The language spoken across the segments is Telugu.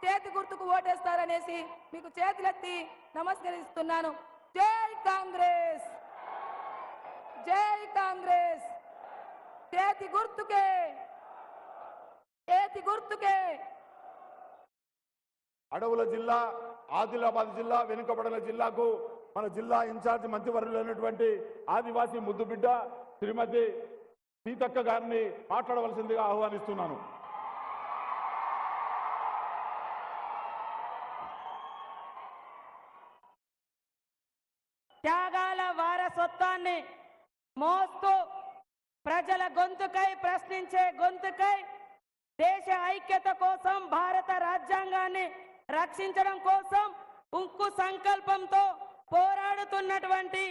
చేతి గుర్తుకు ఓటేస్తారనేసి మీకు చేతులెత్తి నమస్కరిస్తున్నాను. జై కాంగ్రెస్, జై కాంగ్రెస్. చేతి గుర్తుకే, చేతి గుర్తుకే. అడవుల జిల్లా ఆదిలాబాద్ జిల్లా వెనుకబడిన జిల్లాకు మన జిల్లా ఇన్ఛార్జ్ మంత్రివర్యులైనటువంటి ఆదివాసీ ముద్దుబిడ్డ శ్రీమతి సీతక్క గారిని మాట్లాడవలసిందిగా ఆహ్వానిస్తున్నాను. త్యాగాల వారసత్వాన్ని మోస్తూ ప్రజల గొంతుకై, ప్రశ్నించే గొంతుకై, దేశ ఐక్యత కోసం, భారత రాజ్యాంగాన్ని రక్షించడం కోసం ఉక్కు సంకల్పంతో పోరాడుతున్నటువంటి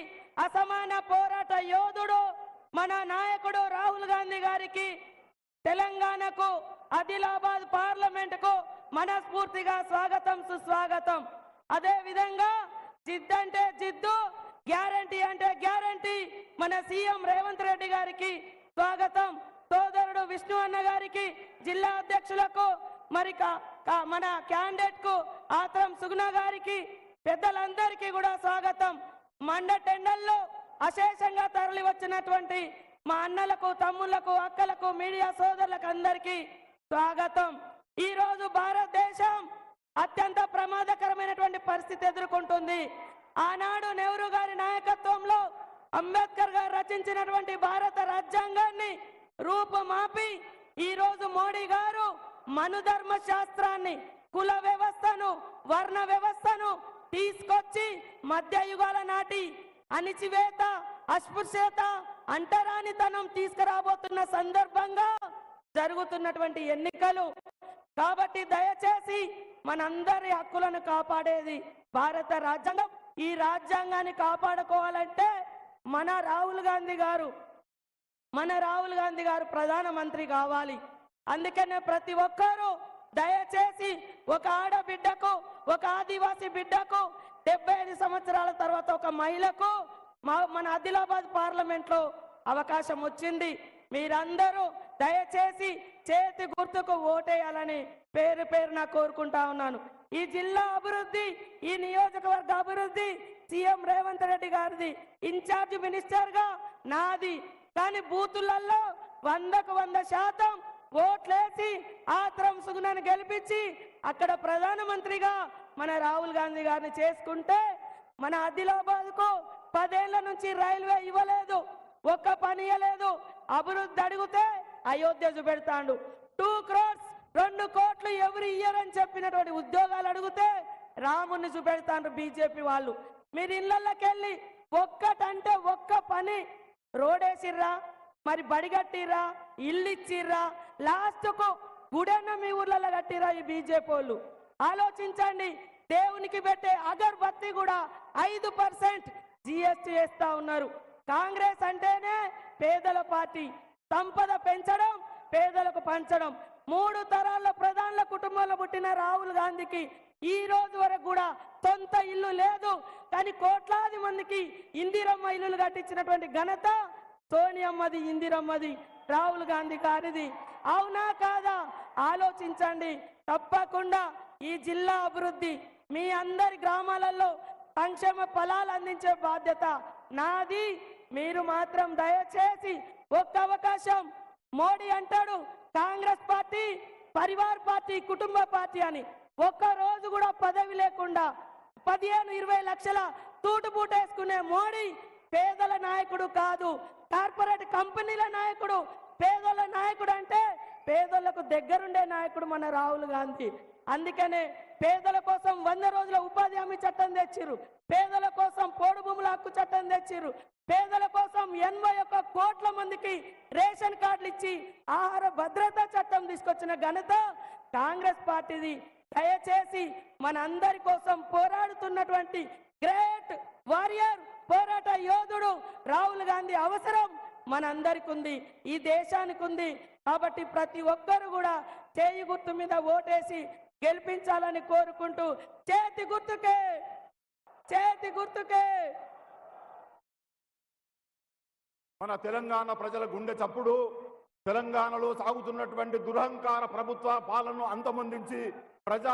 అసమాన పోరాట యోధుడు మన నాయకుడు రాహుల్ గాంధీ గారికి తెలంగాణకు, ఆదిలాబాద్ పార్లమెంటుకు మనస్ఫూర్తిగా స్వాగతం, సుస్వాగతం. అదే విధంగా జిద్దంటే జిద్దు, గ్యారంటీ అంటే గ్యారంటీ మన సీఎం రేవంత్ రెడ్డి గారికి స్వాగతం. సోదరుడు విష్ణు అన్న గారికి, జిల్లా అధ్యక్షులకు, మరి మన క్యాండిడేట్ కు ఆత్రం సుగుణ గారికి, పెద్దలందరికీ కూడా స్వాగతం. మండ టెండల్లో అశేషంగా తరలి వచ్చినటువంటి మా అన్నలకు, తమ్ముళ్లకు, అక్కలకు, మీడియా సోదరులకు అందరికీ స్వాగతం. ఈ రోజు భారతదేశం అత్యంత ప్రమాదకరమైనటువంటి పరిస్థితి ఎదుర్కొంటుంది. ఆనాడు నెహ్రూ గారి నాయకత్వంలో అంబేద్కర్ గారు రచించినటువంటి భారత రాజ్యాంగాన్ని రూపుమాపి ఈ రోజు మోడీ గారు మనుధర్మ శాస్త్రాన్ని, కుల వ్యవస్థను, వర్ణ వ్యవస్థను తీసుకొచ్చి మధ్యయుగాల నాటి అణిచివేత, అస్పృశ్యత, అంటరానితనం తీసుకురాబోతున్న సందర్భంగా జరుగుతున్నటువంటి ఎన్నికలు. కాబట్టి దయచేసి మనందరి హక్కులను కాపాడేది భారత రాజ్యాంగం. ఈ రాజ్యాంగాన్ని కాపాడుకోవాలంటే మన రాహుల్ గాంధీ గారు ప్రధానమంత్రి కావాలి. అందుకనే ప్రతి ఒక్కరూ దయచేసి ఒక ఆడబిడ్డకు, ఒక ఆదివాసీ బిడ్డకు, 75 సంవత్సరాల తర్వాత ఒక మహిళకు మన ఆదిలాబాద్ పార్లమెంట్ లో అవకాశం వచ్చింది. మీరందరూ దయచేసి చేతి గుర్తుకు ఓటేయాలని పేరు పేరున కోరుకుంటా ఉన్నాను. ఈ జిల్లా అభివృద్ధి, ఈ నియోజకవర్గ అభివృద్ధి సీఎం రేవంత్ రెడ్డి గారిది, ఇన్ఛార్జ్ మినిస్టర్ గా నాది. కానీ బూతులలో 100కు 100% ఓట్లేసి ఆత్రం సుగుణను గెలిపించి అక్కడ ప్రధానమంత్రిగా మన రాహుల్ గాంధీ గారిని చేసుకుంటే, మన ఆదిలాబాద్ కు 10 ఏళ్ల నుంచి రైల్వే ఇవ్వలేదు, ఒక్క పని ఇవ్వలేదు. అభివృద్ధి అడిగితే అయోధ్య చూపెడతాడు. 2 crores 2 కోట్లు ఎవరు ఇయ్యరని చెప్పినటువంటి ఉద్యోగాలు అడిగితే రాముని చూపెడతాడు బీజేపీ వాళ్ళు. మీరు ఇళ్లకి వెళ్ళి ఒక్కటంటే ఒక్క పని, రోడేసిర్రా, మరి బడి కట్టిర్రా, ఇల్లు ఇచ్చిర్రా, లాస్ట్కు గుడన్న మీ ఊర్లలో కట్టిరా ఈ బీజేపీ వాళ్ళు. ఆలోచించండి. దేవునికి పెట్టే అగర్బత్తి కూడా 5% జిఎస్టీ వేస్తా ఉన్నారు. కాంగ్రెస్ అంటేనే పేదల పార్టీ. సంపద పెంచడం, పేదలకు పంచడం. 3 తరాల ప్రధానుల కుటుంబంలో పుట్టిన రాహుల్ గాంధీకి ఈ రోజు వరకు కూడా సొంత ఇల్లు లేదు. కానీ కోట్లాది మందికి ఇందిరమ్మ ఇల్లులు కట్టించినటువంటి ఘనత సోనియమ్మది, ఇందిరమ్మది, రాహుల్ గాంధీ గారిది. అవునా కాదా ఆలోచించండి. తప్పకుండా ఈ జిల్లా అభివృద్ధి, మీ అందరి గ్రామాలలో సంక్షేమ ఫలాలు అందించే బాధ్యత నాది. మీరు మాత్రం దయచేసి ఒక్క అవకాశం. మోడీ అంటాడు కాంగ్రెస్ పార్టీ పరివార్ పార్టీ, కుటుంబ పార్టీ అని. ఒక్క రోజు కూడా పదవి లేకుండా 15-20 లక్షల తూటుబూటేసుకునే మోడీ పేదల నాయకుడు కాదు, కార్పొరేట్ కంపెనీల నాయకుడు. పేదల నాయకుడు అంటే పేదలకు దగ్గరుండే నాయకుడు మన రాహుల్ గాంధీ. అందుకనే పేదల కోసం 100 రోజుల ఉపాధి హామీ చట్టం తెచ్చిర్రు, పేదల కోసం పోడు భూముల హక్కు చట్టం తెచ్చిర్రు, పేదల కోసం 81 కోట్ల మందికి రేషన్ కార్డులు ఇచ్చి ఆహార భద్రతా చట్టం తీసుకొచ్చిన ఘనత కాంగ్రెస్ పార్టీది. దయచేసి మన అందరి కోసం పోరాడుతున్నటువంటి గ్రేట్ వారియర్, పోరాట యోధుడు రాహుల్ గాంధీ అవసరం మనందరికి ఉంది, ఈ దేశానికి ఉంది. కాబట్టి ప్రతి ఒక్కరు కూడా చేయి గుర్తు మీద ఓటేసి గెలిపించాలని కోరుకుంటూ, చేతి గుర్తుకే, చేతి గుర్తుకే. మన తెలంగాణ ప్రజల గుండె చప్పుడు. తెలంగాణలో సాగుతున్నటువంటి దురహంకార ప్రభుత్వ పాలనను అంతమొందించి ప్రజా